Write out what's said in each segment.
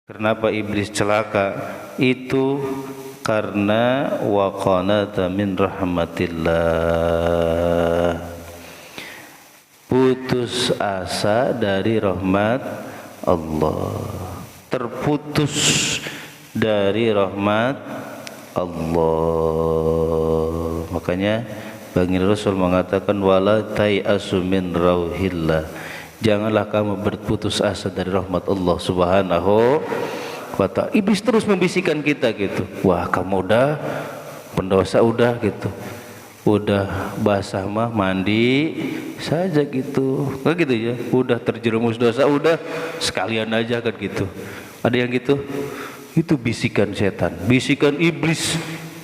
Kenapa iblis celaka? Itu karena waqanata min rahmatillah, putus asa dari rahmat Allah, terputus dari rahmat Allah. Makanya baginda Rasul mengatakan wala tai'asu min rauhillah, janganlah kamu berputus asa dari rahmat Allah Subhanahu wa ta'ala. Iblis terus membisikkan kita gitu, wah kamu udah pendosa udah gitu, udah basah mah mandi saja gitu, nggak gitu ya, udah terjerumus dosa udah sekalian aja kan gitu. Ada yang gitu? Itu bisikan setan, bisikan iblis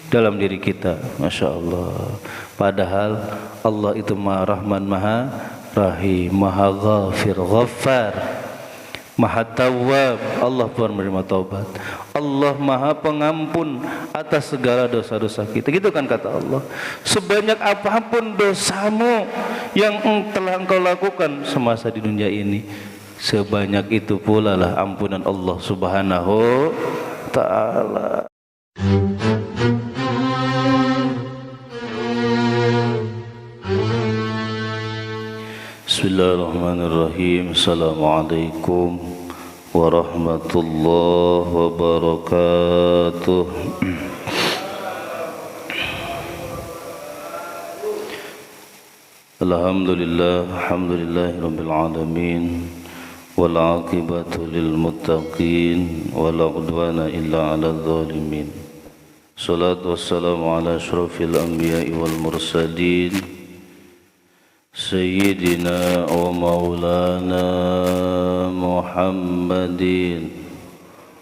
dalam diri kita. Masya Allah. Padahal Allah itu Maha Rahman, Maha Rahim, Maha Ghafir, Ghaffar, Maha Tawwab. Allah Tuhan menerima taubat. Allah Maha Pengampun atas segala dosa-dosa kita. Gitu kan kata Allah. Sebanyak apapun dosamu yang telah engkau lakukan semasa di dunia ini, sebanyak itu pula lah ampunan Allah Subhanahu wa ta'ala. Bismillahirrahmanirrahim. Assalamualaikum warahmatullahi wabarakatuh. Alhamdulillah, alhamdulillahirabbil alamin, wal aqibatu lil muttaqin, wala udwana illa 'alal zalimin. Salatu wassalamu ala asyrafil anbiya'i wal mursalin, Sayyidina wa maulana Muhammadin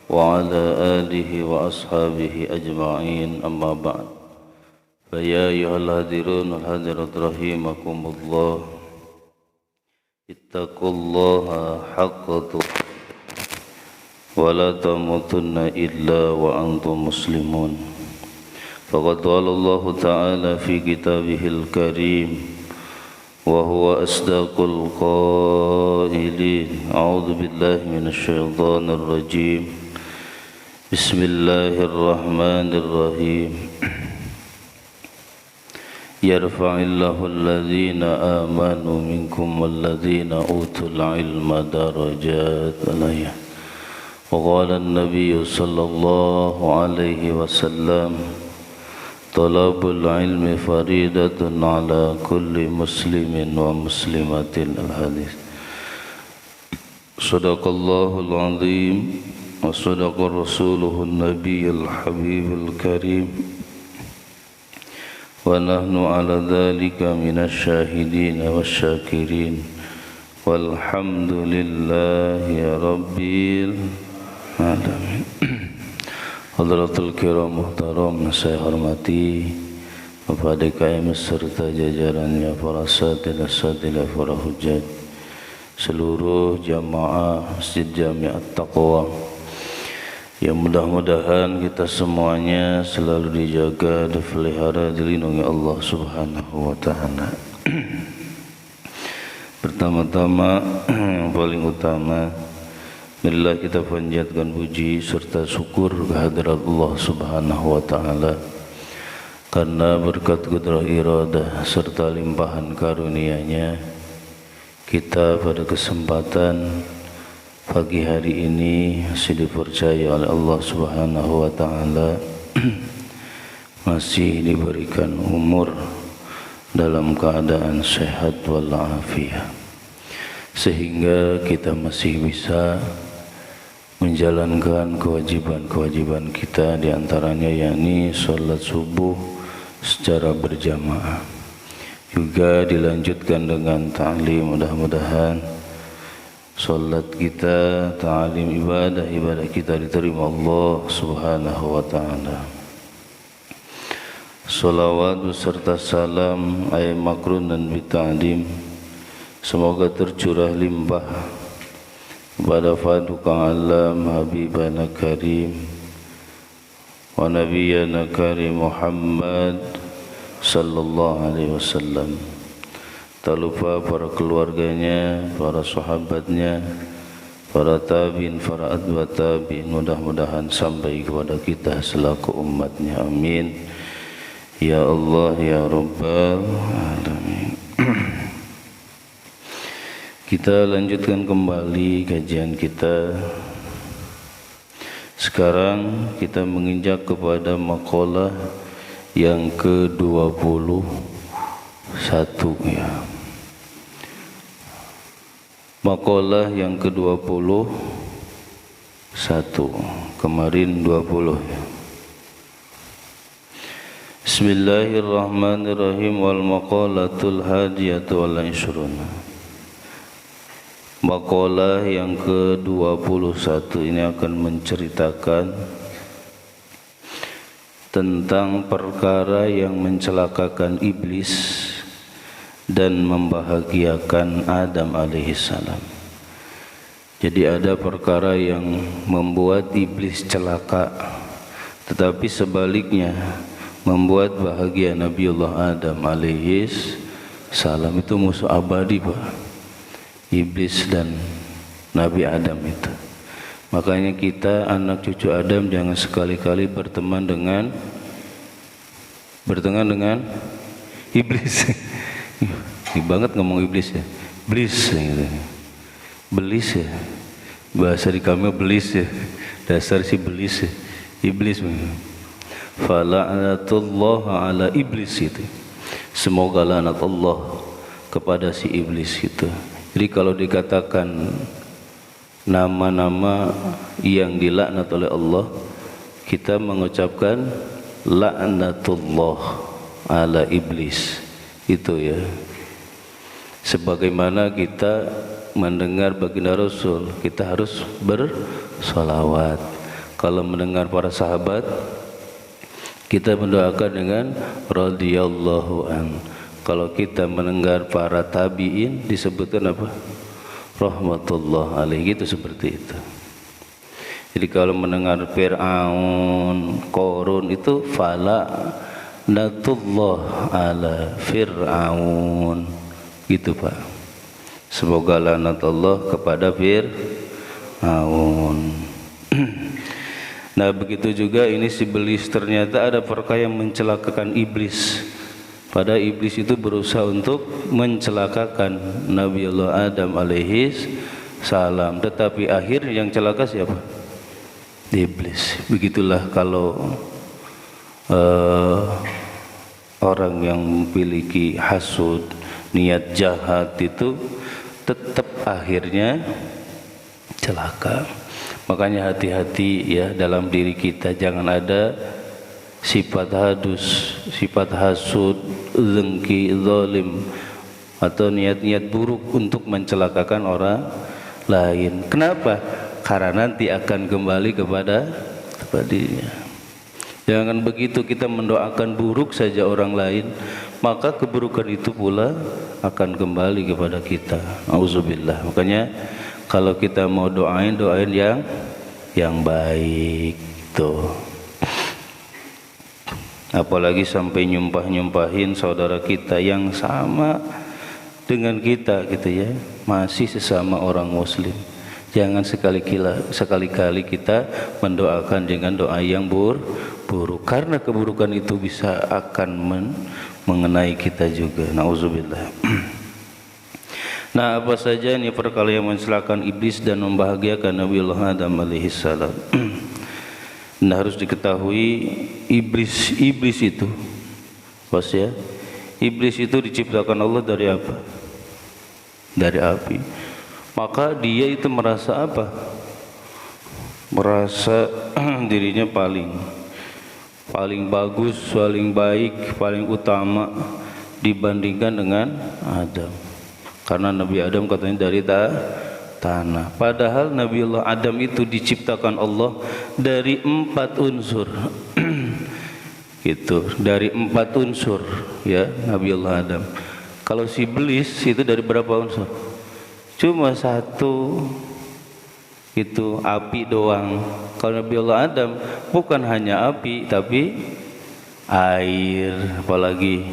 wa ala alihi wa ashabihi ajma'in, amma ba'd. Faya ayyuhal hadirun wal hadirat rahimakumullah, ittaqullaha haqqa tuqatih wa la tamutunna illa wa antum muslimun. Faqad qala Allah ta'ala fi kitabihil karim wa huwa asdaqul qailin. A'udzu billahi minasy syaithanir rajim. Bismillahirrahmanirrahim. Yarfa'illahu alladhina amanu minkum walladhina utul ilma darajat. Al-ayah. Wa qala an-nabiy sallallahu alaihi wasallam, talabul ilmi faridatun ala kulli muslimin wa muslimatin. Al-hadis. Sadaqallahul azim wa sadaqa rasuluhun nabiyyul habibul karim, wa nahnu ala dhalika minasy syahidin wasyakirin, walhamdulillahi rabbil alamin. Hadratul kiram muhtaram, saya hormati Bapak DKM serta jajarannya, para asatidzah, para hujjah, seluruh jamaah Masjid Jami' At-Taqwa, yang mudah-mudahan kita semuanya selalu dijaga, dipelihara, dilindungi Allah Subhanahu wa ta'ala. Pertama-tama, yang paling utama, marilah kita panjatkan puji serta syukur kehadirat Allah Subhanahu wa ta'ala, karena berkat qudrah iradah serta limpahan karunia-Nya, kita pada kesempatan pagi hari ini masih dipercaya oleh Allah Subhanahu wa ta'ala masih diberikan umur dalam keadaan sehat walafiat, sehingga kita masih bisa menjalankan kewajiban-kewajiban kita, diantaranya yakni sholat subuh secara berjamaah, juga dilanjutkan dengan ta'lim. Mudah-mudahan sholat kita, ta'lim, ibadah kita diterima Allah Subhanahu wa ta'ala. Salawat beserta salam ayat makrun dan bita'lim semoga tercurah limpah kepada Faduka Alam Habibana Karim wa Nabiyana Karim Muhammad sallallahu alaihi wasallam. Tak lupa para keluarganya, para sahabatnya, para tabi'in, para atba tabi'in, mudah-mudahan sampai kepada kita selaku umatnya. Amin ya Allah ya Rabbal Alamin. Kita lanjutkan kembali kajian kita. Sekarang kita menginjak kepada maqalah yang ke-21 ya. Maqalah yang ke-21, kemarin 20 ya. Bismillahirrahmanirrahim. Wal maqalatul hadiyatu wal 20. Maqalah yang ke-21 ini akan menceritakan tentang perkara yang mencelakakan iblis dan membahagiakan Adam alaihissalam. Jadi ada perkara yang membuat iblis celaka, tetapi sebaliknya membuat bahagia Nabiullah Adam alaihissalam. Itu musuh abadi Pak, iblis dan Nabi Adam itu. Makanya kita anak cucu Adam jangan sekali-kali berteman dengan iblis. Ini banget ngomong iblis ya. Belis gitu. Belis ya. Bahasa di kami belis ya. Dasar si belis ya. Iblis. Fala'anatullah ala iblis itu. Semoga laknat Allah kepada si iblis itu. Jadi kalau dikatakan nama-nama yang dilaknat oleh Allah, kita mengucapkan laknatullah ala iblis itu ya. Sebagaimana kita mendengar baginda Rasul, kita harus bersolawat. Kalau mendengar para sahabat, kita mendoakan dengan radhiyallahu an. Kalau kita mendengar para tabi'in, disebutkan apa? Rahmatullah alaihi, gitu, seperti itu. Jadi kalau mendengar Fir'aun, Qarun, itu fala natullah ala Fir'aun, gitu Pak. Semoga laknat Allah kepada Fir'aun. Nah begitu juga ini si iblis, ternyata ada perkara yang mencelakakan iblis. Pada iblis itu berusaha untuk mencelakakan Nabiullah Adam alaihissalam, tetapi akhir yang celaka siapa? Iblis. Begitulah kalau orang yang memiliki hasud, niat jahat itu tetap akhirnya celaka. Makanya hati-hati ya dalam diri kita, jangan ada sifat hadus, sifat hasud, dengki, zalim, atau niat-niat buruk untuk mencelakakan orang lain. Kenapa? Karena nanti akan kembali kepada dirinya. Jangan begitu kita mendoakan buruk saja orang lain, maka keburukan itu pula akan kembali kepada kita. Auzubillah. Makanya kalau kita mau doain yang baik tuh. Apalagi sampai nyumpahin saudara kita yang sama dengan kita gitu ya, masih sesama orang muslim. Jangan sekali-kali kita mendoakan dengan doa yang buruk, karena keburukan itu bisa akan mengenai kita juga. Nauzubillah. Nah, apa saja ini perkara yang mencelakakan iblis dan membahagiakan Nabiullah Adam alaihissalam. Nah, harus diketahui iblis itu, bos ya, iblis itu diciptakan Allah dari apa? Dari api. Maka dia itu merasa apa? Merasa dirinya paling bagus, paling baik, paling utama dibandingkan dengan Adam. Karena Nabi Adam katanya dari tanah. Padahal Nabiullah Adam itu diciptakan Allah dari 4 unsur. Gitu, dari 4 unsur ya Nabiullah Adam. Kalau si iblis itu dari berapa unsur? Cuma 1, itu api doang. Kalau Nabiullah Adam bukan hanya api, tapi air, apalagi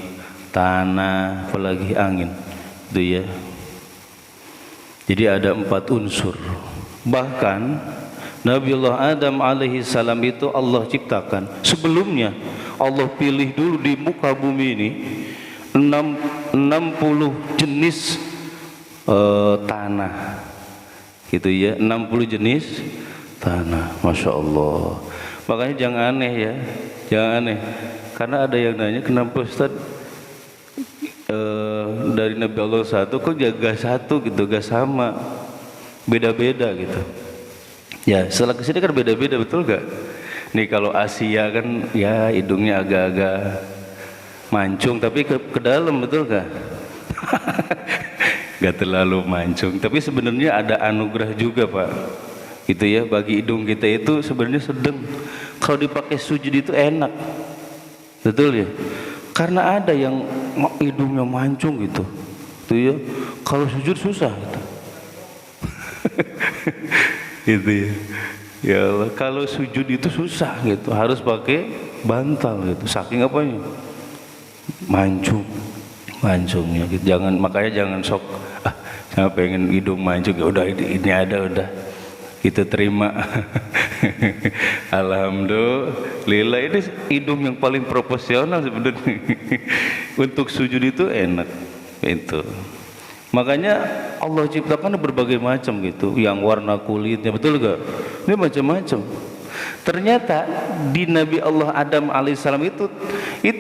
tanah, apalagi angin. Itu ya. Jadi ada 4 unsur Bahkan Nabiullah Adam alaihi salam itu Allah ciptakan. Sebelumnya Allah pilih dulu di muka bumi ini 60 jenis tanah, gitu ya, 60 jenis tanah, masya Allah. Makanya jangan aneh ya, jangan aneh. Karena ada yang nanya, kenapa Ustaz dari Nabi Allah satu kok jaga satu gitu, gak sama, beda-beda gitu. Ya setelah kesini kan beda-beda, betul gak? Nih kalau Asia kan ya hidungnya agak-agak mancung tapi ke dalam, betul gak? Gak terlalu mancung, tapi sebenarnya ada anugerah juga Pak, gitu ya, bagi hidung kita itu sebenarnya sedang. Kalau dipakai sujud itu enak, betul ya? Karena ada yang hidungnya mancung gitu, tuh ya. Kalau sujud susah gitu. Gitu ya. Ya Allah, kalau sujud itu susah gitu, harus pakai bantal gitu. Saking apanya? Mancungnya gitu. Jangan, makanya jangan sok saya pengen hidung mancung, ya udah ini ada, udah kita terima. Alhamdulillah, ini hidung yang paling proporsional sebenarnya. Untuk sujud itu enak itu. Makanya Allah ciptakan berbagai macam gitu, yang warna kulitnya, betul gak? Ini macam-macam. Ternyata di Nabi Allah Adam alaihissalam itu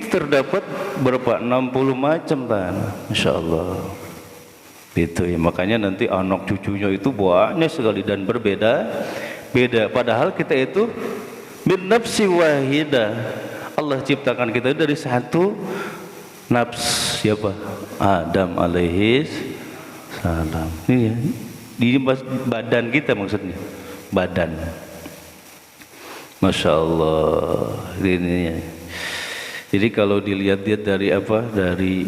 terdapat berapa? 60 macam tanah, masya Allah. Itu ya, makanya nanti anak cucunya itu banyak sekali dan berbeda. Padahal kita itu bin nafsi wahidah. Allah ciptakan kita dari satu nafs, siapa? Adam alaihis salam. Ini ya, di badan kita maksudnya, badan. Masya Allah. Ini ya. Jadi kalau dilihat-lihat dari apa, dari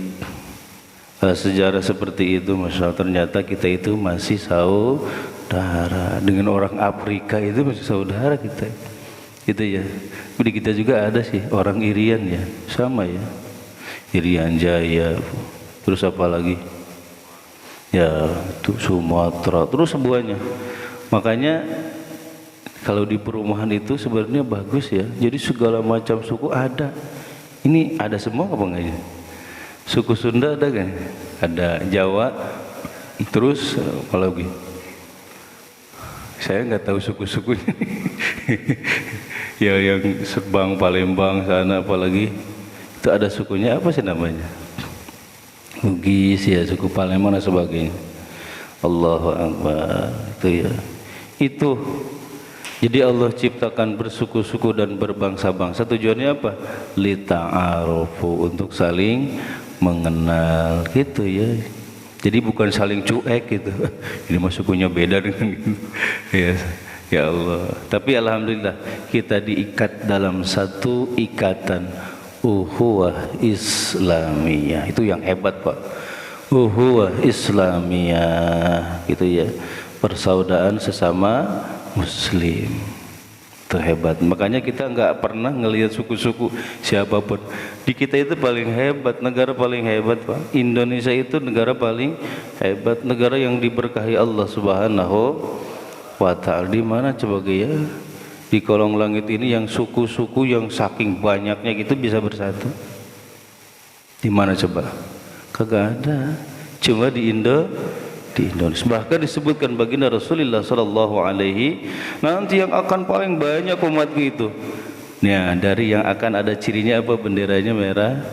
sejarah seperti itu, masya Allah, ternyata kita itu masih saudara dengan orang Afrika, itu masih saudara kita. Gitu ya. Di kita juga ada sih orang Irian ya, sama ya. Irian Jaya, terus apa lagi? Ya, itu Sumatera, terus semuanya. Makanya kalau di perumahan itu sebenarnya bagus ya. Jadi segala macam suku ada. Ini ada semua apa enggak ya? Suku Sunda ada kan? Ada Jawa, terus apa lagi? Saya nggak tahu suku-sukunya. Ya yang Serbang, Palembang sana apalagi. Itu ada sukunya apa sih namanya? Bugis ya, suku Palembang dan sebagainya. Allahu Akbar, itu ya. Itu jadi Allah ciptakan bersuku-suku dan berbangsa-bangsa, tujuannya apa? Lita'arufu, untuk saling mengenal gitu ya. Jadi bukan saling cuek gitu. Ini mah sukunya beda dengan gitu. Ya, ya Allah. Tapi alhamdulillah kita diikat dalam satu ikatan uhuwah Islamiyah. Itu yang hebat Pak. Uhuwah Islamiyah gitu ya. Persaudaraan sesama muslim. Itu hebat. Makanya kita nggak pernah ngelihat suku-suku siapapun. Di kita itu paling hebat, negara paling hebat Pak. Indonesia itu negara paling hebat, negara yang diberkahi Allah Subhanahu wa ta'ala. Di mana coba ya? Di kolong langit ini yang suku-suku yang saking banyaknya gitu bisa bersatu. Di mana coba? Kagak ada. Cuma di Indonesia. Bahkan disebutkan baginda Rasulullah sallallahu alaihi, nanti yang akan paling banyak umatku itu. Ya, dari yang akan ada cirinya apa? Benderanya merah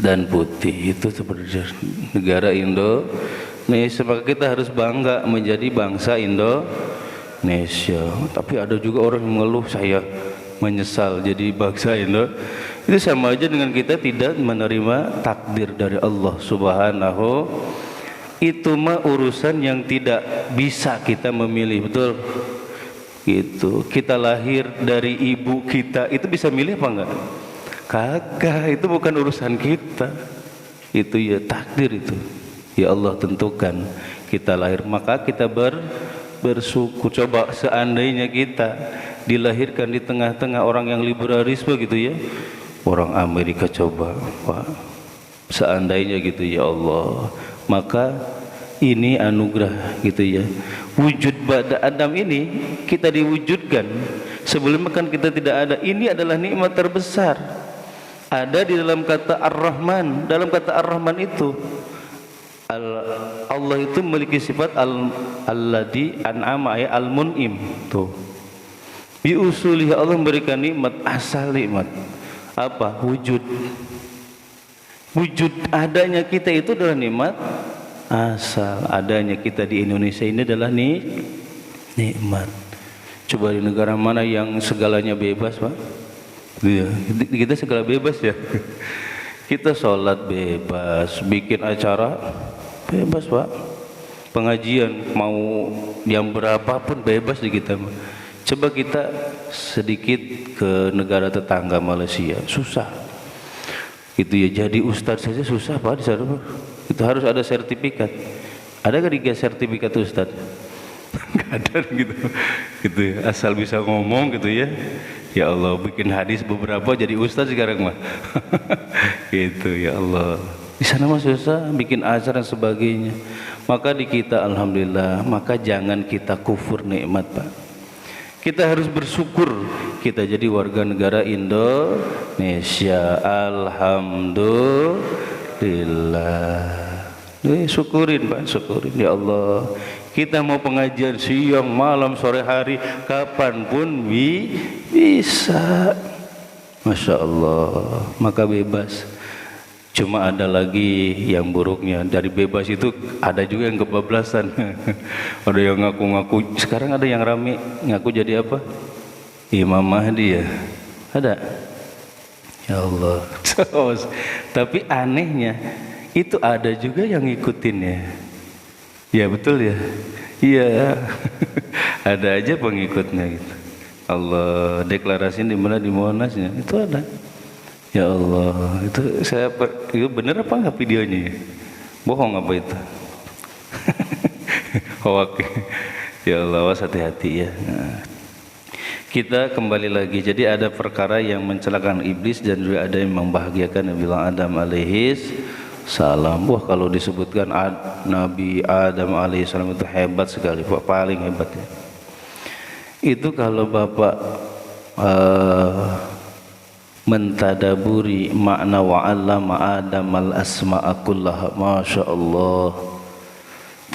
dan putih. Itu sebenarnya negara Indonesia. Maka kita harus bangga menjadi bangsa Indonesia. Tapi ada juga orang yang mengeluh, saya menyesal jadi bangsa Indonesia. Itu sama aja dengan kita tidak menerima takdir dari Allah Subhanahu. Itu mah urusan yang tidak bisa kita memilih, betul? Gitu. Kita lahir dari ibu kita, itu bisa milih apa enggak? Kagak, itu bukan urusan kita. Itu ya takdir itu. Ya Allah tentukan kita lahir, maka kita bersyukur. Coba seandainya kita dilahirkan di tengah-tengah orang yang liberalisme gitu ya. Orang Amerika coba, Pak. Seandainya gitu ya Allah, maka ini anugerah gitu ya. Wujud ba'da Adam ini kita diwujudkan, sebelumnya kan kita tidak ada. Ini adalah nikmat terbesar. Ada di dalam kata Ar-Rahman. Dalam kata Ar-Rahman itu Allah itu memiliki sifat alladzi an'ama, al-mun'im. Tuh, bi usulih Allah memberikan nikmat, asal nikmat apa? Wujud. Wujud adanya kita itu adalah nikmat asal. Adanya kita di Indonesia ini adalah nikmat. Coba di negara mana yang segalanya bebas, Pak? Iya, kita segala bebas ya. Kita sholat bebas, bikin acara bebas, Pak. Pengajian mau jam berapapun bebas di kita. Coba kita sedikit ke negara tetangga Malaysia, susah. Itu ya, jadi ustadz saja susah, Pak, di sana, Pak. Itu harus ada sertifikat. Ada nggak di sertifikat ustadz? Nggak ada gitu. Gitu ya. Asal bisa ngomong gitu ya. Ya Allah, bikin hadis beberapa jadi ustadz sekarang mah. Gitu ya Allah. Di sana mah susah, bikin acara dan sebagainya. Maka di kita alhamdulillah, maka jangan kita kufur nikmat, Pak. Kita harus bersyukur kita jadi warga negara Indonesia. Alhamdulillah. Syukurin, Pak, syukurin ya Allah. Kita mau pengajian siang, malam, sore hari, kapanpun bisa. Masya Allah. Maka bebas. Cuma ada lagi yang buruknya, dari bebas itu ada juga yang kebablasan. Ada yang ngaku-ngaku, sekarang ada yang rame ngaku jadi apa? Imam Mahdi ya. Ada? Ya Allah. Tapi anehnya itu ada juga yang ngikutin ya. Ya betul ya. Iya. Ada aja pengikutnya gitu. Allah deklarasiin di mana, di Monasnya. Itu ada. Ya Allah, itu saya itu bener apa enggak videonya? Bohong apa itu? Hoak. Ya Allah, was hati-hati ya. Nah, kita kembali lagi. Jadi ada perkara yang mencelakakan iblis dan juga ada yang membahagiakan Nabi Adam alaihis salam. Wah, kalau disebutkan Nabi Adam alaihis salam itu hebat sekali, Pak, paling hebat ya. Itu kalau Bapak mentadaburi makna wa'allama Adam al-asma'a kullaha, Masya Allah.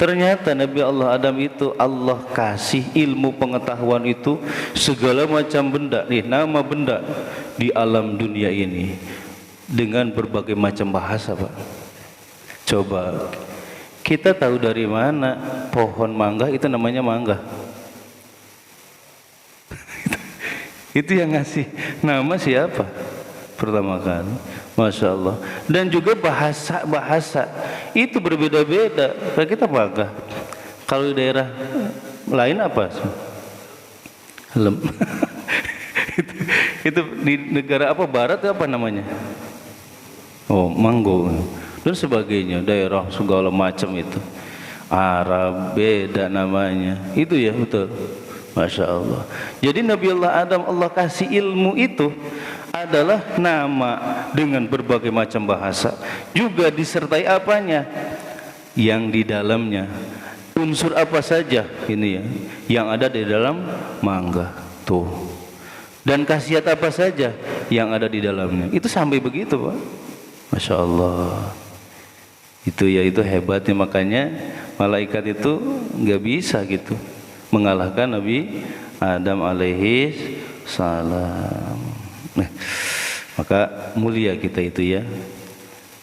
Ternyata Nabi Allah Adam itu Allah kasih ilmu pengetahuan itu segala macam benda, nih nama benda di alam dunia ini dengan berbagai macam bahasa, Pak. Coba kita tahu dari mana pohon mangga itu namanya mangga? Itu yang ngasih nama siapa? Pertama kali. Masya Allah. Dan juga bahasa itu berbeda-beda. Kalau kita mangga, kalau di daerah lain apa? Lem. itu di negara apa barat apa namanya? Oh, manggo dan sebagainya. Daerah segala macam itu. Arab beda namanya. Itu ya betul. Masya Allah. Jadi Nabi Allah Adam Allah kasih ilmu itu adalah nama dengan berbagai macam bahasa, juga disertai apanya yang di dalamnya, unsur apa saja ini ya yang ada di dalam mangga tuh, dan khasiat apa saja yang ada di dalamnya. Itu sampai begitu, Pak. Masya Allah. Itu ya, itu hebatnya. Makanya malaikat itu nggak bisa gitu mengalahkan Nabi Adam alaihi salam. Nah, maka mulia kita itu ya.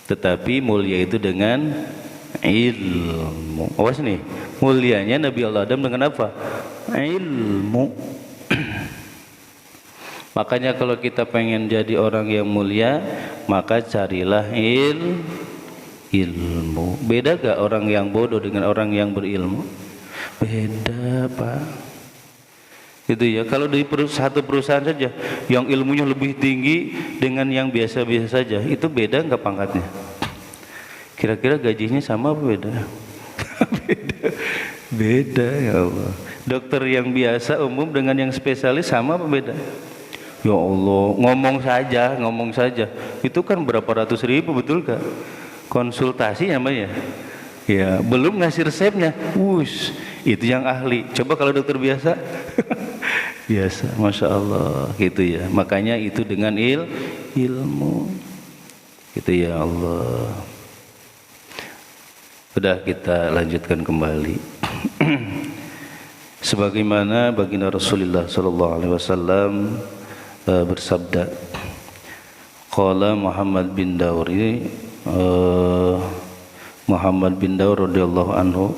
Tetapi mulia itu dengan ilmu. Awas nih, mulianya Nabi Allah Adam dengan apa? Ilmu. Makanya kalau kita pengen jadi orang yang mulia, maka carilah ilmu. Beda gak orang yang bodoh dengan orang yang berilmu? Beda, Pak. Itu ya. Kalau di satu perusahaan saja yang ilmunya lebih tinggi dengan yang biasa-biasa saja, itu beda nggak pangkatnya? Kira-kira gajinya sama apa beda? Beda ya Allah. Dokter yang biasa umum dengan yang spesialis sama apa beda? Ya Allah, ngomong saja. Itu kan berapa ratus ribu, betul gak? Konsultasi namanya. Ya, belum ngasih resepnya. Wush, itu yang ahli. Coba kalau dokter biasa. Biasa, Masya Allah gitu ya. Makanya itu dengan ilmu gitu ya Allah. Sudah, kita lanjutkan kembali. Sebagaimana baginda Rasulullah sallallahu alaihi wasallam bersabda, qala Muhammad bin Daur, ini Muhammad bin Daur radhiyallahu anhu,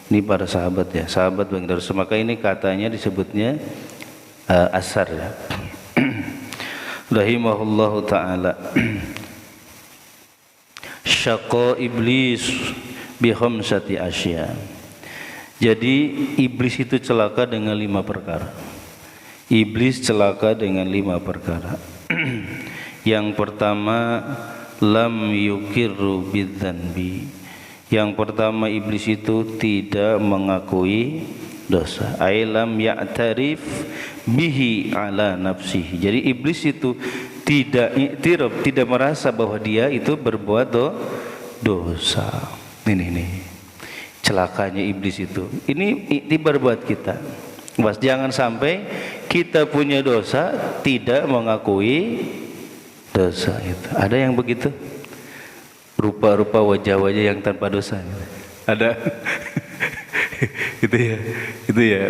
ini para sahabat ya, sahabat baginda Rasul. Maka ini katanya disebutnya asar ya. Rahimahullahu ta'ala. Syaqa iblis bi khamsati asya. Jadi iblis itu celaka dengan 5 perkara. Iblis celaka dengan 5 perkara. Yang pertama, lam yukirru bidzanbi. Yang pertama, iblis itu tidak mengakui dosa. Ai lam ya'tarif bihi ala nafsihi. Jadi iblis itu tidak i'tiraf, tidak merasa bahwa dia itu berbuat dosa. Ini celakanya iblis itu. Ini tibar buat kita. Mas, jangan sampai kita punya dosa tidak mengakui dosa itu. Ada yang begitu? Rupa-rupa wajah-wajah yang tanpa dosa. Ada. Itu ya.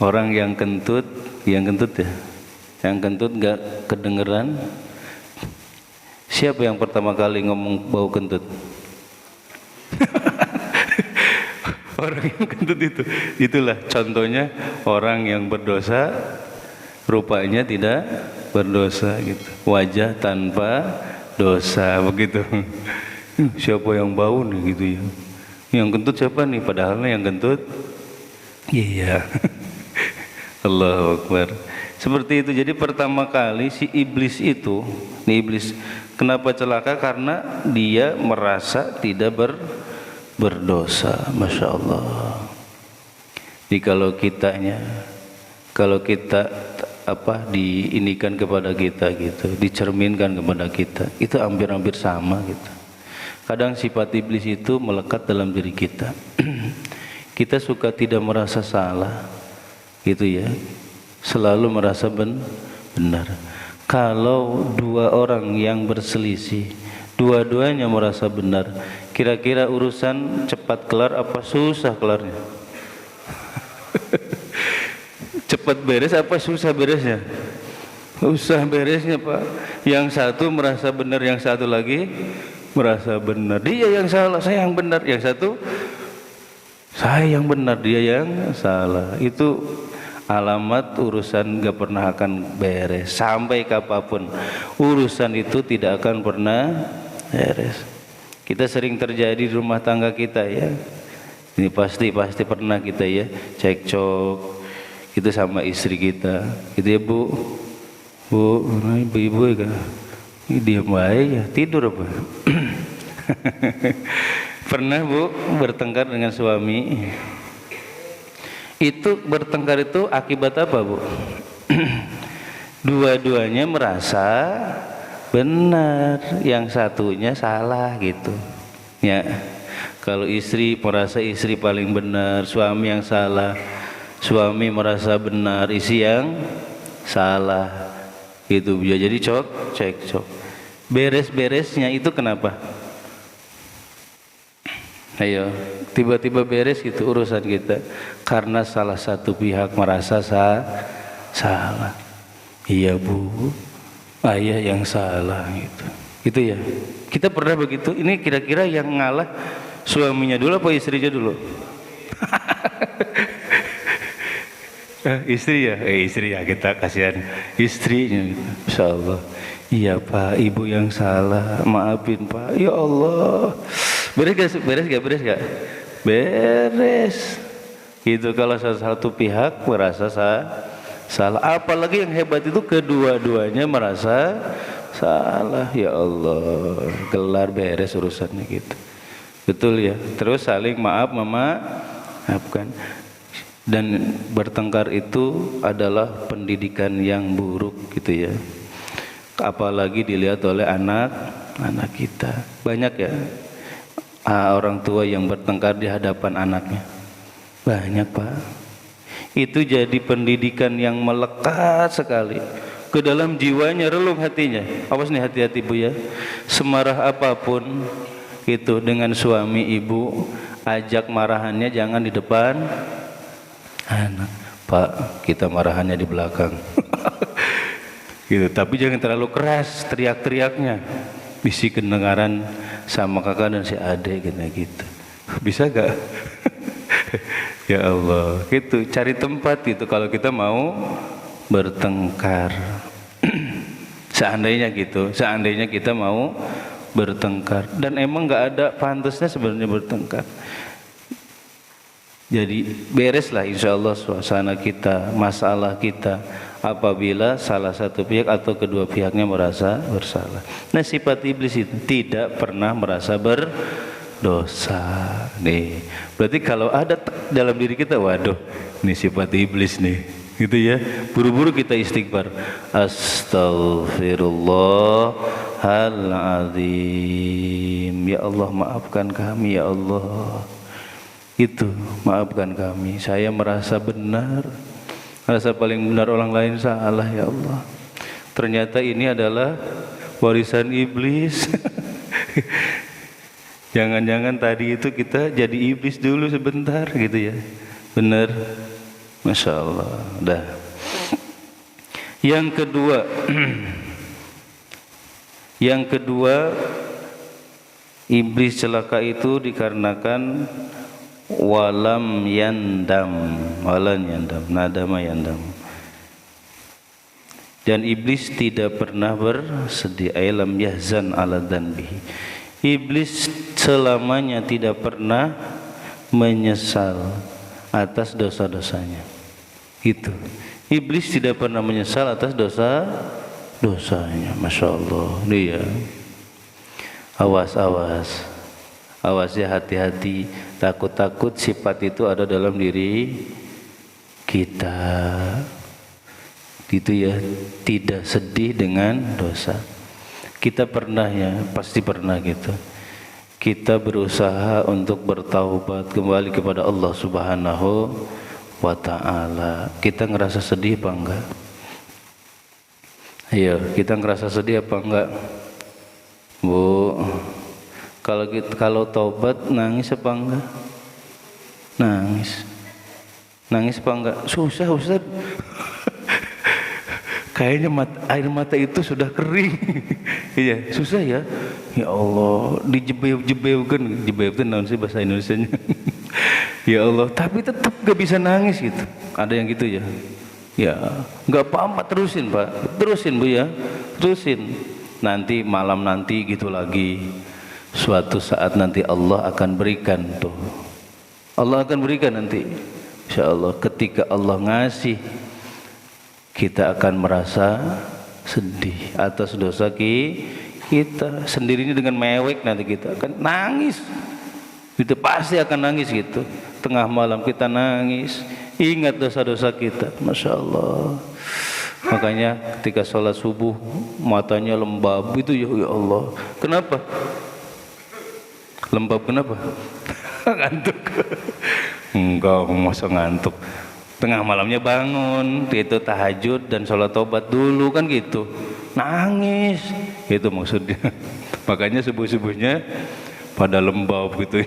Orang yang kentut ya. Yang kentut nggak kedengeran. Siapa yang pertama kali ngomong bau kentut? Orang yang kentut itu. Itulah contohnya orang yang berdosa, rupanya tidak berdosa gitu. Wajah tanpa dosa begitu. Siapa yang bau nih gitu ya? Yang kentut siapa nih? Padahal yang kentut, iya. Allahu Akbar. Seperti itu. Jadi pertama kali si iblis itu, nih iblis, kenapa celaka? Karena dia merasa tidak berdosa. Masya Allah. Jadi kalau kita diinikan kepada kita gitu, dicerminkan kepada kita, itu hampir-hampir sama gitu. Kadang sifat iblis itu melekat dalam diri kita. Kita suka tidak merasa salah gitu ya, selalu merasa benar. Kalau 2 orang yang berselisih, dua-duanya merasa benar, kira-kira urusan cepat kelar apa susah kelarnya? Cepat beres apa susah beresnya? Susah beresnya, Pak. Yang satu merasa benar, yang satu lagi merasa benar. Dia yang salah, saya yang benar. Yang satu, saya yang benar, dia yang salah. Itu alamat urusan gak pernah akan beres. Sampai kapanpun urusan itu tidak akan pernah beres. Kita sering terjadi di rumah tangga kita ya. Ini pasti pernah kita ya cekcok itu sama istri kita. Gitu ya Bu, ibu ya. Ini diam aja ya, tidur apa? Pernah Bu bertengkar dengan suami? Itu bertengkar itu akibat apa Bu? Dua-duanya merasa benar, yang satunya salah gitu. Ya, kalau istri merasa istri paling benar, suami yang salah. Suami merasa benar, istri yang salah. Gitu ya. Jadi cekcok. Beres-beresnya itu kenapa? Ayo, tiba-tiba beres gitu urusan kita karena salah satu pihak merasa salah. Iya Bu, ayah yang salah gitu. Gitu ya. Kita pernah begitu. Ini kira-kira yang ngalah suaminya dulu apa istrinya dulu? Istri ya? Istri ya, kita kasihan istrinya gitu. Insya Allah. Iya Pak, ibu yang salah, maafin Pak. Ya Allah. Beres gak? Beres. Gitu kalau salah satu pihak merasa salah. Apalagi yang hebat itu kedua-duanya merasa salah. Ya Allah, gelar beres urusannya gitu. Betul ya. Terus saling memaafkan. Dan bertengkar itu adalah pendidikan yang buruk gitu ya. Apalagi dilihat oleh anak kita. Banyak ya orang tua yang bertengkar di hadapan anaknya. Banyak, Pak. Itu jadi pendidikan yang melekat sekali ke dalam jiwanya, relung hatinya. Awas nih, hati-hati Bu ya. Semarah apapun itu dengan suami ibu, ajak marahannya jangan di depan anak. Pak, kita marahannya di belakang. Gitu. Tapi jangan terlalu keras teriak-teriaknya. Bisi kedengaran sama kakak dan si adik gitu. Bisa gak? Ya Allah, gitu. Cari tempat gitu kalau kita mau bertengkar. Seandainya gitu, seandainya kita mau bertengkar, dan emang nggak ada pantasnya sebenarnya bertengkar. Jadi bereslah insya Allah suasana kita, masalah kita, apabila salah satu pihak atau kedua pihaknya merasa bersalah. Nah, sifat iblis itu tidak pernah merasa berdosa. Nih, berarti kalau ada dalam diri kita, waduh, ini sifat iblis nih, gitu ya. Buru-buru kita istighfar. Astaghfirullahaladzim. Ya Allah, maafkan kami ya Allah. Itu, maafkan kami. Saya merasa benar, merasa paling benar, orang lain salah ya Allah. Ternyata ini adalah warisan iblis. Jangan-jangan tadi itu kita jadi iblis dulu sebentar gitu ya. Benar. Masya Allah. Dah. Yang kedua, iblis celaka itu dikarenakan walam yandam, nadama yandam. Dan iblis tidak pernah bersedih, lam yahzan ala dzanbihi. Iblis selamanya tidak pernah menyesal atas dosa-dosanya. Itu. Iblis tidak pernah menyesal atas dosanya. Masya Allah. Dia. Awas ya, hati-hati. Takut-takut sifat itu ada dalam diri kita. Gitu ya. Tidak sedih dengan dosa. Kita pernah ya, pasti pernah gitu. Kita berusaha untuk bertaubat kembali kepada Allah Subhanahu wa ta'ala. Kita ngerasa sedih apa enggak? Ayo, kita ngerasa sedih apa enggak? Bu, kalau taubat nangis apa enggak? Nangis apa enggak? Susah Ustaz. Kayaknya air mata itu sudah kering. Iya, susah ya. Ya Allah, dijebeu kan, jebeu itu naon sih bahasa Indonesianya. Ya Allah, tapi tetap gak bisa nangis gitu. Ada yang gitu ya. Ya, gak apa-apa, terusin Pak. Terusin Bu ya. Terusin. Nanti malam nanti gitu lagi. Suatu saat nanti Allah akan berikan tuh. Allah akan berikan nanti. Insyaallah ketika Allah ngasih, kita akan merasa sedih atas dosa kita sendirinya dengan mewek. Nanti kita akan nangis itu, pasti akan nangis gitu. Tengah malam kita nangis, ingat dosa-dosa kita. Masya Allah. Makanya ketika sholat subuh matanya lembab itu ya Allah. Kenapa? Lembab kenapa? Ngantuk. Enggak, masa ngantuk. Tengah malamnya bangun, itu tahajud dan sholat tobat dulu kan gitu. Nangis, itu maksudnya. Makanya subuh-subuhnya pada lembab gitu.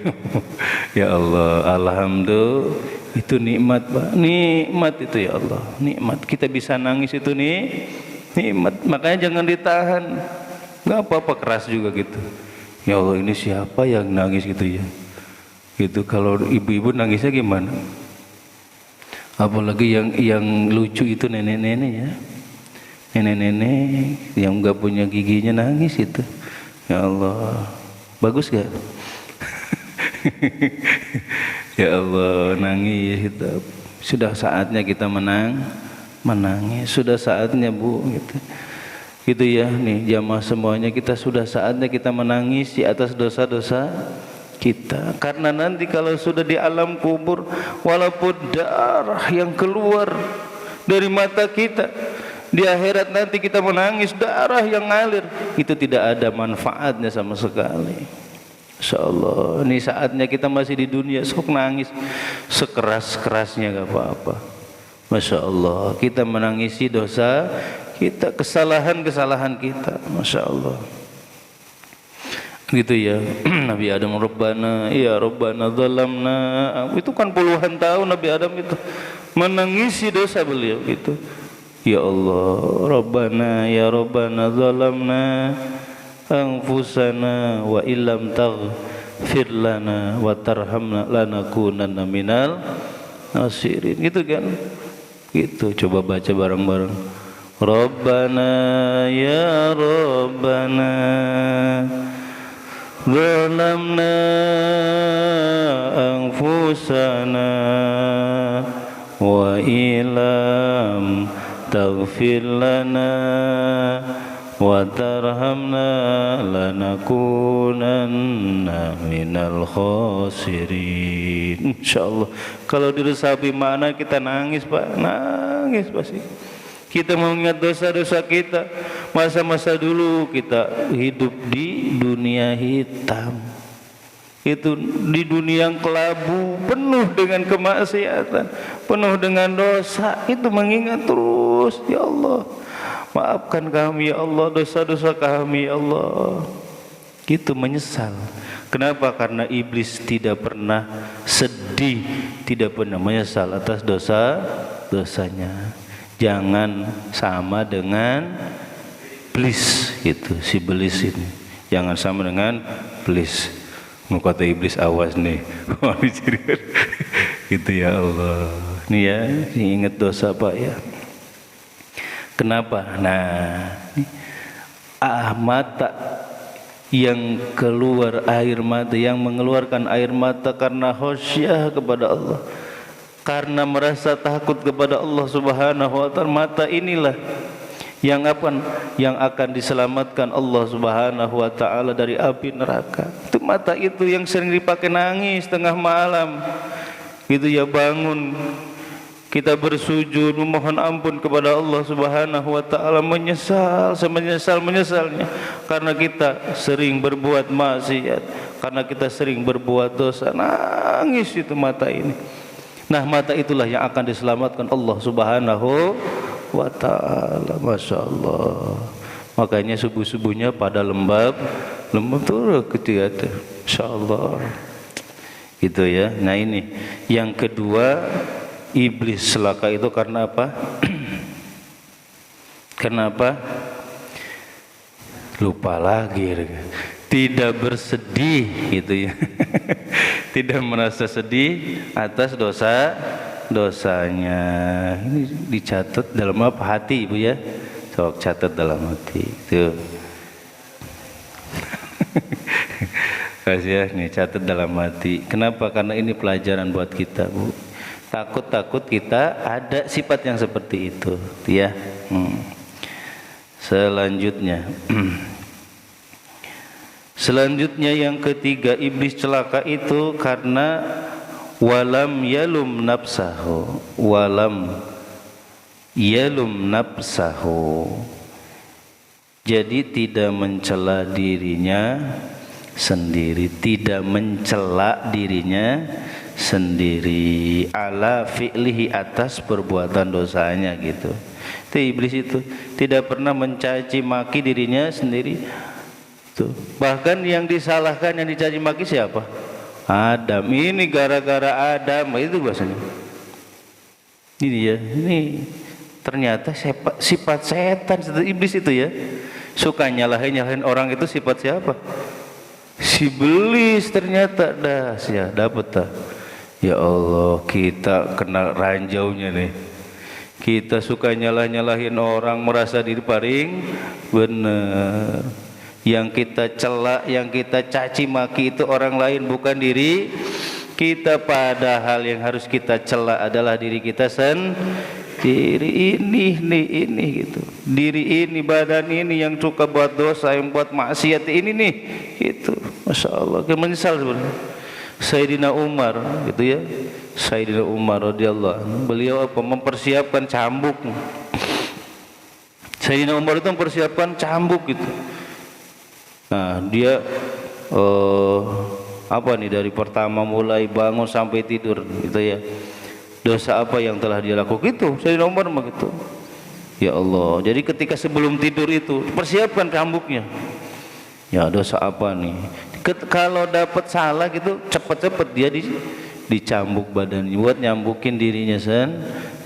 Ya Allah, alhamdulillah, itu nikmat Pak. Nikmat itu ya Allah, nikmat. Kita bisa nangis itu nih, nikmat. Makanya jangan ditahan. Gak apa-apa keras juga gitu. Ya Allah, ini siapa yang nangis gitu ya? Gitu. Kalau ibu-ibu nangisnya gimana? Apalagi yang lucu itu nenek-nenek ya, nenek-nenek yang nggak punya giginya nangis itu. Ya Allah, bagus gak? Ya Allah, nangis itu. Sudah saatnya kita menangis. Sudah saatnya Bu, gitu. Gitu ya, nih jamaah semuanya, kita sudah saatnya kita menangis di atas dosa-dosa kita. Karena nanti kalau sudah di alam kubur, walaupun darah yang keluar dari mata kita, di akhirat nanti kita menangis darah yang ngalir, itu tidak ada manfaatnya sama sekali. Masya Allah, ini saatnya kita masih di dunia, sok nangis sekeras-kerasnya gak apa-apa. Masya Allah, kita menangisi dosa kita, kesalahan-kesalahan kita. Masya Allah, gitu ya. Nabi Adam, Rabbana, ya Rabbana zalamna, itu kan puluhan tahun Nabi Adam itu menangisi dosa beliau gitu. Ya Allah, Rabbana, ya Rabbana zalamna anfusana wa illam taghfir lana wa tarhamna lanakunanna minal nasirin, gitu kan. Gitu, coba baca bareng-bareng. Rabbana ya Rabbana zalamna anfusana wa illam taghfir lana wa tarhamna lanakunanna minal khasirin. Insyaallah kalau diresapi makna kita nangis Pak, nangis pasti. Kita mengingat dosa-dosa kita, masa-masa dulu kita hidup di dunia hitam, itu di dunia yang kelabu, penuh dengan kemaksiatan, penuh dengan dosa. Itu mengingat terus, ya Allah, maafkan kami ya Allah, dosa-dosa kami ya Allah. Gitu, menyesal. Kenapa? Karena iblis tidak pernah sedih, tidak pernah menyesal atas dosa-dosanya. Jangan sama dengan iblis gitu, si belis ini. Jangan sama dengan iblis. Mau kata iblis, awas nih. Gitu ya Allah. Nih ya, ingat dosa Pak ya. Kenapa? Nah, mata yang keluar air mata, yang mengeluarkan air mata karena khasyah kepada Allah, karena merasa takut kepada Allah Subhanahu wa ta'ala, mata inilah yang akan diselamatkan Allah Subhanahu wa ta'ala dari api neraka. Itu mata itu yang sering dipakai nangis tengah malam. Gitu ya, bangun kita bersujud memohon ampun kepada Allah Subhanahu wa ta'ala, menyesal semenyesal-menyesalnya karena kita sering berbuat maksiat, karena kita sering berbuat dosa. Nangis itu mata ini. Nah, mata itulah yang akan diselamatkan Allah Subhanahu wa ta'ala. Masya Allah. Makanya subuh-subuhnya pada lembab turun ketika itu. Masya Allah. Gitu ya. Nah ini yang kedua, iblis celaka itu karena apa? Kenapa? Lupa lagi. Tidak bersedih gitu ya. Tidak merasa sedih atas dosanya. Ini dicatat dalam apa? Hati Ibu ya. Sok catat dalam hati. Tuh. Kasih ya, nih catat dalam hati. Kenapa? Karena ini pelajaran buat kita Bu. Takut-takut kita ada sifat yang seperti itu, ya. Selanjutnya yang ketiga, iblis celaka itu karena walam yalum nafsahu. Jadi tidak mencela dirinya sendiri, ala fi'lihi, atas perbuatan dosanya gitu. Itu iblis itu tidak pernah mencaci maki dirinya sendiri. Tuh. Bahkan yang disalahkan, yang dicaci maki siapa? Adam. Ini gara-gara Adam, itu bahasanya. Ini ya, ini ternyata sifat setan, iblis itu ya. Suka nyalahin orang itu sifat siapa? Si iblis ternyata. Dah, ya dapat dah. Ya Allah, kita kena ranjaunya nih. Kita suka nyalahin orang, merasa diri paling benar. Yang kita celak, yang kita caci maki itu orang lain, bukan diri kita. Padahal yang harus kita celak adalah diri kita sendiri. Ini gitu. Diri ini, badan ini yang suka buat dosa, yang buat maksiat ini nih. Itu, Masya Allah. Menyesal sebenarnya. Sayyidina Umar gitu ya. Sayyidina Umar radhiyallahu anhu, beliau apa? Mempersiapkan cambuk. Sayyidina Umar itu mempersiapkan cambuk gitu. Nah, dia Apa nih dari pertama mulai bangun sampai tidur gitu ya. Dosa apa yang telah dia lakukan itu? Sayyidina Umar begitu. Ya Allah. Jadi ketika sebelum tidur itu persiapkan cambuknya. Ya dosa apa nih? Kalau dapat salah gitu cepet-cepet dia dicambuk badannya buat nyambukin dirinya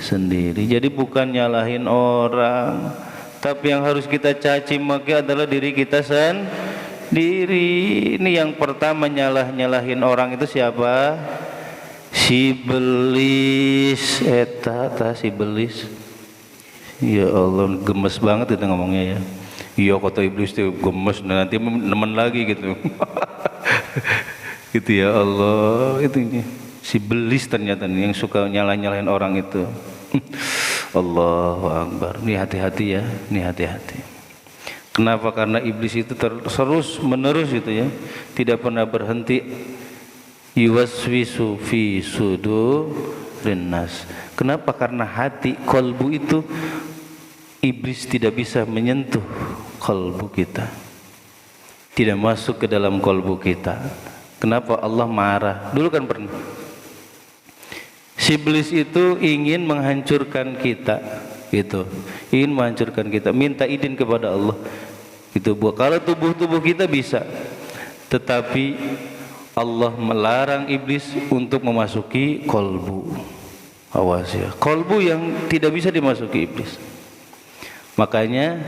sendiri. Jadi bukan nyalahin orang, tapi yang harus kita caci maki adalah diri kita sendiri. Ini yang pertama nyalahin orang itu siapa? Si belis, si belis. Ya Allah, gemes banget itu ngomongnya ya. Iya kata iblis itu gemes, nanti nemen lagi gitu. Gitu ya Allah, itu si belis ternyata nih, yang suka nyalahin orang itu. Allahu Akbar. Ini hati-hati ya, ini hati-hati. Kenapa? Karena iblis itu terus menerus itu ya, tidak pernah berhenti. Yuwaswisu fi sudurin nas. Kenapa? Karena hati, kolbu itu iblis tidak bisa menyentuh kolbu kita, tidak masuk ke dalam kolbu kita. Kenapa? Allah marah. Dulu kan pernah si iblis itu ingin menghancurkan kita, gitu, ingin menghancurkan kita, minta izin kepada Allah gitu. Kalau tubuh kita bisa, tetapi Allah melarang iblis untuk memasuki kolbu. Awas ya, kolbu yang tidak bisa dimasuki iblis. Makanya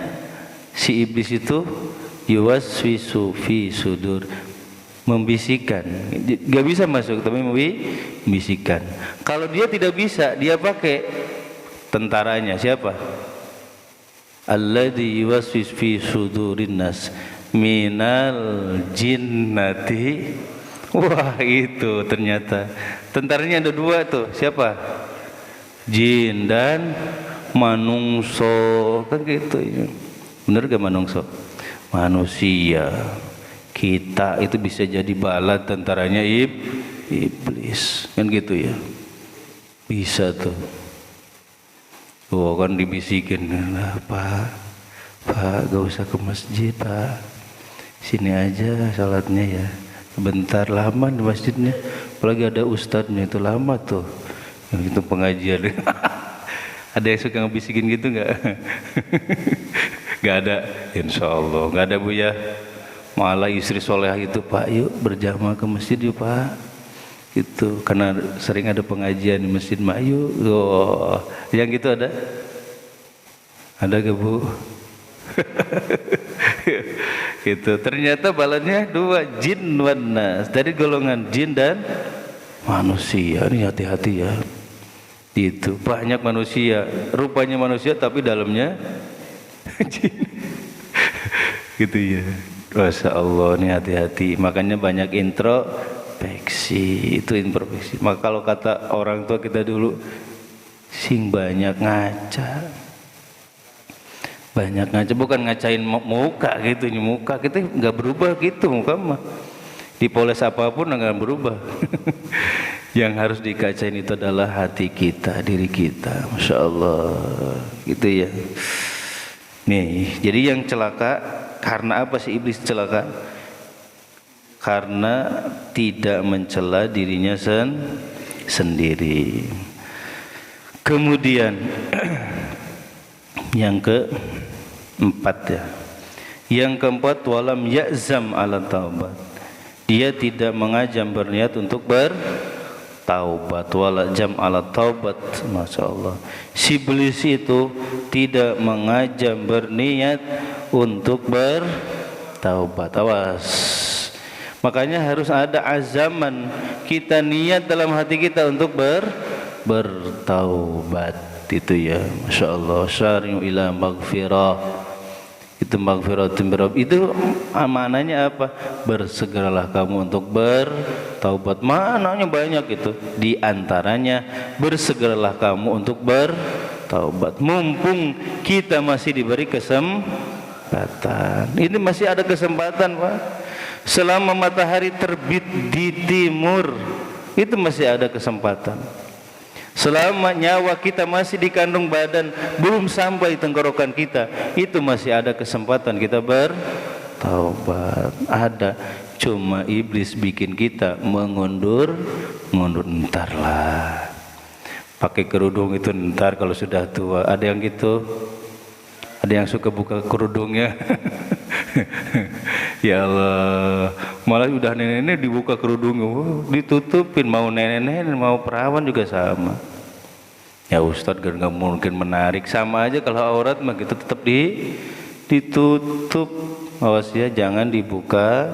si iblis itu yuwaswisu fi sudur, membisikkan, gak bisa masuk tapi membisikkan. Kalau dia tidak bisa, dia pakai tentaranya. Siapa? Alladzi yuwaswis fi sudurin nas minal jinnati. Wah, itu ternyata tentaranya ada dua tuh. Siapa? Jin dan manungso, kan gitu ya. Bener gak manungso? Manusia. Kita itu bisa jadi bala tentaranya iblis, kan gitu ya. Bisa tuh. Oh kan dibisikin, Pak gak usah ke masjid Pak, sini aja salatnya ya, bentar, lama di masjidnya, apalagi ada ustadznya itu lama tuh, yang itu pengajian. Ada yang suka ngebisikin gitu nggak? Nggak ada, insya Allah nggak ada Bu ya. Malah istri soleh itu, Pak yuk berjamaah ke masjid yuk Pak, itu karena sering ada pengajian di masjid, mak yuk. Oh, yang gitu ada gak Bu? Gitu. Ternyata balannya dua, jin wan nas, dari golongan jin dan manusia. Ini hati-hati ya. Itu banyak manusia, rupanya manusia tapi dalamnya jin. Gitu ya. Masya Allah, ini hati-hati. Makanya banyak introspeksi, itu introspeksi. Maka kalau kata orang tua kita dulu, sing banyak ngaca. Banyak ngaca, bukan ngacain muka gitu, muka kita nggak berubah gitu, muka mah dipoles apapun nggak berubah. Yang harus dikacain itu adalah hati kita, diri kita. Masya Allah, gitu ya. Nih, jadi yang celaka karena apa sih iblis celaka? Karena tidak mencela dirinya sendiri. Kemudian yang keempat ya. Yang keempat, walam ya'zam ala taubat. Dia tidak mengajam berniat untuk bertaubat. Wala jam ala taubat. Masya Allah. Si iblis itu tidak mengajam berniat untuk bertaubat. Awas. Makanya harus ada azaman, kita niat dalam hati kita untuk bertaubat. Itu ya, Masya Allah. Syari'u ila maghfirah. Itu maghfiratin birab. Itu amanahnya apa? Bersegeralah kamu untuk bertaubat. Maknanya banyak itu. Di antaranya bersegeralah kamu untuk bertaubat. Mumpung kita masih diberi kesempatan. Ini masih ada kesempatan, Pak. Selama matahari terbit di timur, itu masih ada kesempatan. Selama nyawa kita masih di kandung badan, belum sampai tenggorokan kita, itu masih ada kesempatan kita bertaubat. Ada. Cuma iblis bikin kita mengundur entar lah. Pakai kerudung itu entar kalau sudah tua. Ada yang gitu. Ada yang suka buka kerudungnya. Ya Allah, malah udah nenek-nenek dibuka kerudungnya, ditutupin. Mau nenek-nenek mau perawan juga sama. Ya Ustadz kan nggak mungkin menarik, sama aja kalau aurat mah gitu tetap ditutup. Awas ya, jangan dibuka.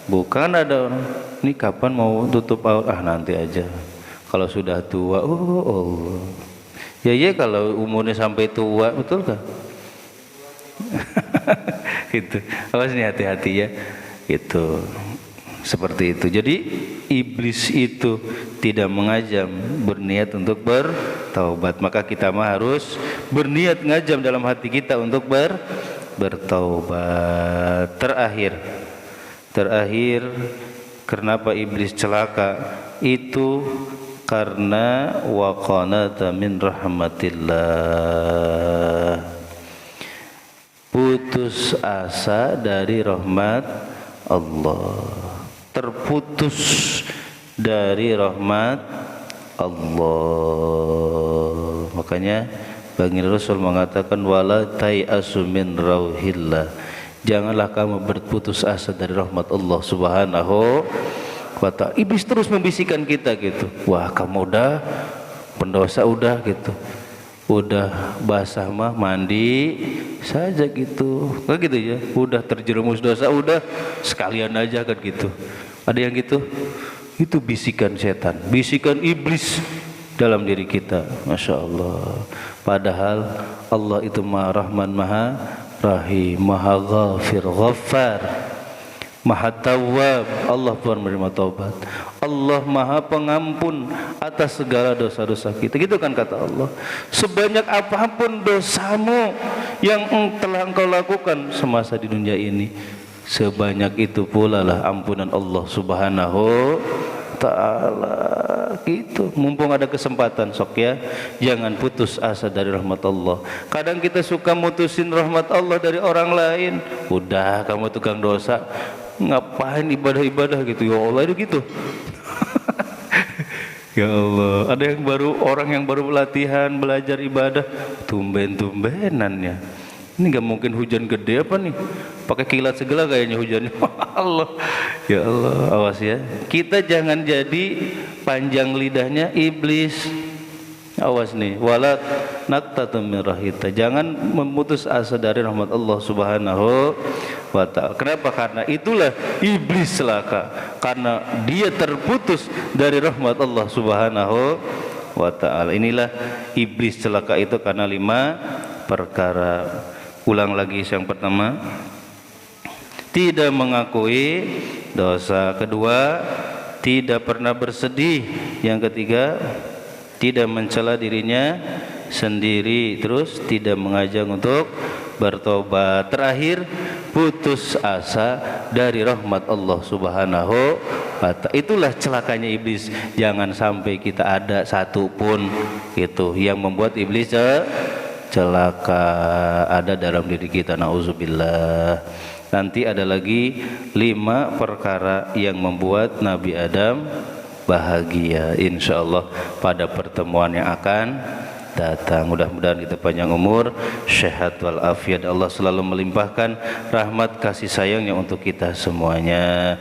Bukan ada orang, ini kapan mau tutup aurat? Nanti aja. Kalau sudah tua, oh Allah. Ya kalau umurnya sampai tua, betul kan? Gitu. Awas nih, hati-hati ya. Itu seperti itu. Jadi iblis itu tidak mengajam berniat untuk bertaubat. Maka kita mah harus berniat ngajam dalam hati kita untuk bertaubat. Terakhir, kenapa iblis celaka? Itu karena waqanata min rahmatillah, putus asa dari rahmat Allah, terputus dari rahmat Allah. Makanya baginda Rasul mengatakan wala tai'asu min rauhillah, janganlah kamu berputus asa dari rahmat Allah Subhanahu wa ta'ala. Iblis terus membisikkan kita gitu, wah kamu udah pendosa, udah gitu, udah basah mah mandi saja gitu, kan gitu ya, udah terjerumus dosa udah sekalian aja kan gitu. Ada yang gitu, itu bisikan setan, bisikan iblis dalam diri kita. Masya Allah. Padahal Allah itu Maha Rahman, Maha Rahim, Maha Ghafir, Ghaffar, Maha Tawwab. Allah penerima taubat. Allah Maha Pengampun atas segala dosa-dosa kita. Gitu kan kata Allah. Sebanyak apapun dosamu yang telah engkau lakukan semasa di dunia ini, sebanyak itu pula lah ampunan Allah Subhanahu ta'ala. Gitu. Mumpung ada kesempatan, sok ya, jangan putus asa dari rahmat Allah. Kadang kita suka mutusin rahmat Allah dari orang lain. Udah kamu tukang dosa, ngapain ibadah-ibadah gitu, ya Allah, itu gitu. Ya Allah, ada yang baru, orang yang baru latihan belajar ibadah, tumben-tumbenannya. Ini gak mungkin hujan gede apa nih, pakai kilat segala kayaknya hujannya. Allah, ya Allah, awas ya, kita jangan jadi panjang lidahnya iblis. Awas nih, walat naqtatu min rahita, jangan memutus asa dari rahmat Allah Subhanahu wa ta'ala. Kenapa? Karena itulah iblis celaka, karena dia terputus dari rahmat Allah Subhanahu wa ta'ala. Inilah iblis celaka itu karena 5 perkara. Ulang lagi, yang pertama, tidak mengakui dosa. Kedua, tidak pernah bersedih. Yang ketiga, tidak mencela dirinya sendiri. Terus tidak mengajak untuk bertobat. Terakhir, putus asa dari rahmat Allah Subhanahu wa ta'ala. Itulah celakanya iblis. Jangan sampai kita ada satu pun itu yang membuat iblis celaka ada dalam diri kita. Nauzubillah. Nanti ada lagi 5 perkara yang membuat Nabi Adam bahagia, insyaallah pada pertemuan yang akan datang. Mudah-mudahan kita panjang umur, sehat wal afiat. Allah selalu melimpahkan rahmat kasih sayangnya untuk kita semuanya,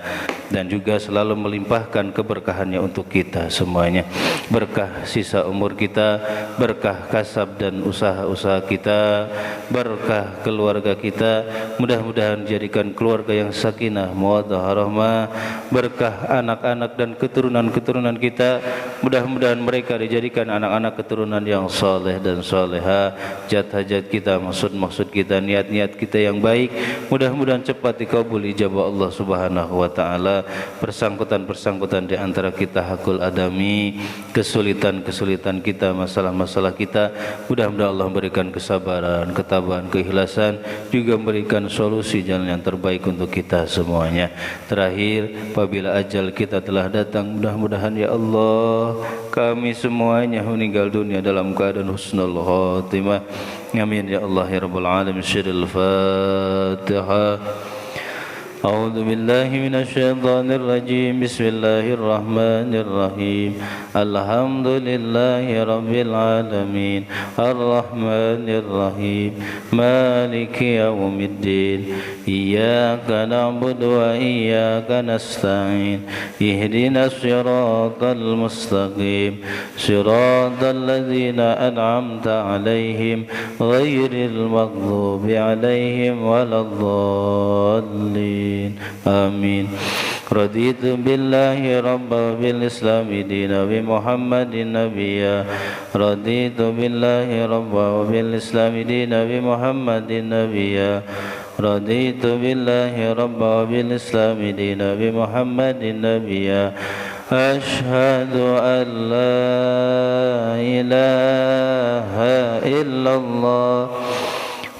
dan juga selalu melimpahkan keberkahannya untuk kita semuanya. Berkah sisa umur kita, berkah kasab dan usaha-usaha kita, berkah keluarga kita. Mudah-mudahan jadikan keluarga yang sakinah, mawaddah, rahmah. Berkah anak-anak dan keturunan-keturunan kita. Mudah-mudahan mereka dijadikan anak-anak keturunan yang saleh dan saleha. Hajat-hajat kita, maksud-maksud kita, niat-niat kita yang baik, mudah-mudahan cepat dikabul ijabah Allah Subhanahu wa ta'ala. Persangkutan-persangkutan di antara kita hakul adami, kesulitan-kesulitan kita, masalah-masalah kita, mudah-mudahan Allah memberikan kesabaran, ketabahan, keikhlasan, juga memberikan solusi jalan yang terbaik untuk kita semuanya. Terakhir, apabila ajal kita telah datang, mudah-mudahan ya Allah kami semuanya meninggal dunia dalam keadaan husnul khatimah. Amin ya Allah ya rabbal alamin. Syiril Fatihah. أعوذ بالله من الشيطان الرجيم بسم الله الرحمن الرحيم الحمد لله رب العالمين الرحمن الرحيم مالك يوم الدين إياك نعبد وإياك نستعين اهدنا الصراط المستقيم صراط الذين أنعمت عليهم غير المغضوب عليهم ولا الضالين آمين رضيت بالله ربا وبالإسلام دينا وبمحمد نبيا رضيت بالله ربا وبالإسلام دينا وبمحمد نبيا رضيت بالله ربا وبالإسلام دينا وبمحمد نبيا أشهد أن لا إله إلا الله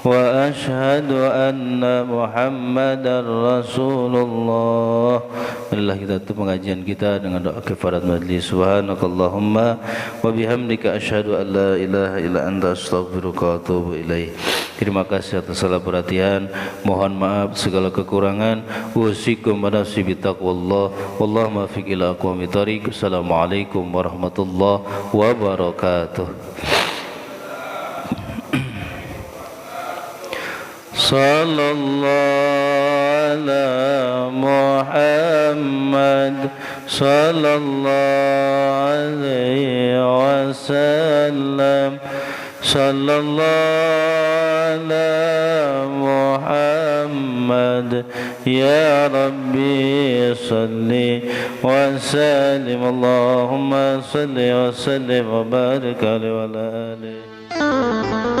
وأشهد أن محمدا Rasulullah. Marilah kita tutup pengajian kita dengan doa kifarat majlis. Subhanakallahumma wa bihamdika asyhadu an la ilaha illa anta astaghfiruka wa atubu ilaik. Terima kasih atas segala perhatian. Mohon maaf segala kekurangan. Wasikum wa nafsi bitaqwallah. Wallahu muwaffiq ila aqwamit thoriq. Assalamualaikum warahmatullahi wabarakatuh. Sallallahu ala Muhammad sallallahu alaihi wasallam. Sallallahu ala Muhammad ya Rabbi salli wa sallim. Allahumma salli wa sallim wa barik alaihi wa ala alihi.